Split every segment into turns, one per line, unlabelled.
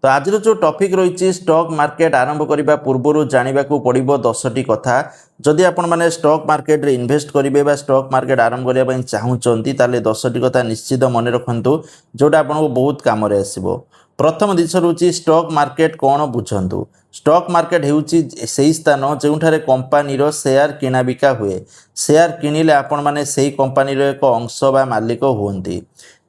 तो आज जो टॉपिक रही स्टॉक मार्केट आरंभ करने पूर्व जानवा पड़ो 10टी कथा जदि आपण मैंने स्टॉक मार्केट रे इन्वेस्ट करेंगे स्टॉक मार्केट आरंभ करने चाहूँगी ताले 10टी कथा निश्चित मन रखु जोटा आपको बहुत कम आसो। प्रथम जिस रोचे स्टॉक मार्केट कौन बुझंतु। स्टॉक मार्केट होउची सेही स्थान जोठारे कंपानी रो शेयर किना बिका हुए। शेयर किणिले आपण माने सेही कंपानी रो एक अंश बा मालिक हुंती।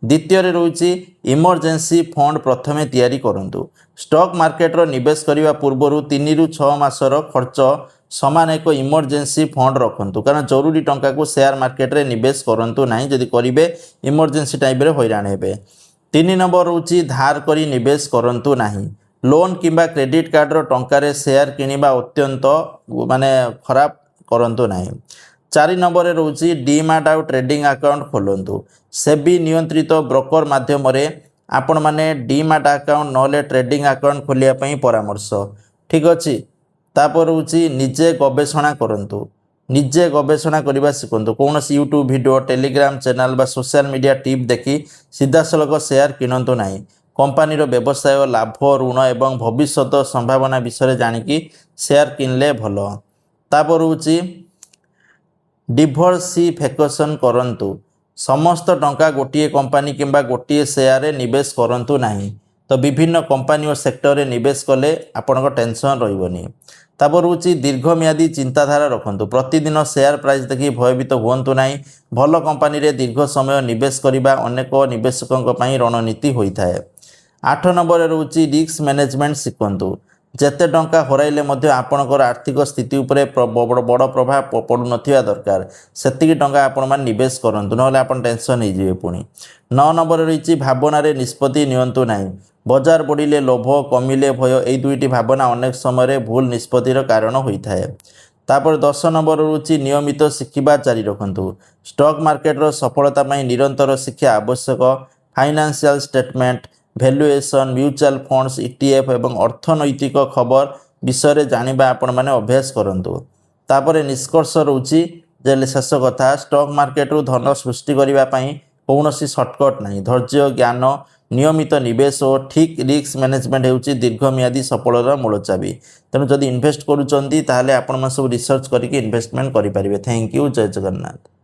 द्वितीय रोचे इमरजेंसी फंड प्रथमे तैयारी करंतु। स्टॉक मार्केट रो निवेश करने पूर्व 3 रु 6 मासर खर्च समान एक इमरजेंसी फंड रखंतु कारण जरूरी टंका को शेयर मार्केट रे निवेश करंतु नहीं जदि करिवे इमरजेंसी टाइम रे हैरान हेबे। 3 नंबर रोचे धार करी निवेश करंतु नहीं। लोन किंबा क्रेडिट कार्ड रो टंका रे शेयर किनिबा अत्यंत माने खराब करंतु नहीं। 4 नंबर रोचे डीमैट आउ ट्रेडिंग अकाउंट खोलंतु। सेबी नियंत्रित ब्रोकर माध्यम रे आपण माने डीमैट अकाउंट नले ट्रेडिंग अकाउंट खोलिया पई परामर्श ठीक अछि। तापर रोचे निजे गवेषणा करंतु। निजे गवेषणा करने शिखु कौन यूट्यूब वीडियो टेलीग्राम चैनल बा सोशल मीडिया टिप देखी सीधा सलख शेयर किणतु नहीं। कंपानी व्यवसाय लाभ ऋण एवं भविष्यत संभावना विषय जानिकी शेयर किनले भल। तापर होची डिभर्सिफिकेशन करंतु। समस्त टंका गोटे कंपानी किंबा गोटे शेयर रे निवेश करंतु नहीं। तो विभिन्न कंपानी और सेक्टर रे निवेश कले आपन टेंशन रहिबनी। तापर होची दीर्घम्यादी चिंताधारा रखंतु। प्रतिदिन शेयर प्राइस देखि भयभीत हुअंतु नहीं। भल कंपानी रे दीर्घ समय निवेश करिबा अनेक निवेशकों पई रणनीति होइथाय। 8 नंबर रोची रिस्क मैनेजमेंट शिखंतु। जेते टंका हराइले मध्य आपणकर आर्थिक स्थिति उपरे बड़ प्रभाव पड़ू नथिबा दरकार सेतिकी टंका आपण मान निवेश करंतु नहले आपण टेंशन हो जिवे पुणी। 9 नंबर रही भावना रे निष्पत्ति नियंतु नहीं। बजार बढ़िले लोभ कमिले भय यही दुईटी भावना अनेक समय भूल निष्पत्तिर कारण होता है। तापर 10 नंबर रोचे नियमित शिखा जारी रखंतु। स्टॉक मार्केट रो सफलता पाई निरंतर शिक्षा आवश्यक। Financial statement valuation mutual funds ETF एवं अर्थनैतिक खबर विषय जानिबा आपण माने अभ्यास करंतु। तापर निष्कर्ष रोची जे शेष कथा स्टॉक मार्केट रो धन सृष्टि करिबा पाई कौनसी शॉर्टकट नहीं। धैर्य ज्ञान नियमित निवेश और ठीक रिस्क मैनेजमेंट होउची दीर्घम्यादी सफलतार मूल चाबी। तेणु जदि इन्वेस्ट करूचंती ताहले आपण सब रिसर्च करके इन्वेस्टमेंट करि परिबे। Thank you. जय जगन्नाथ।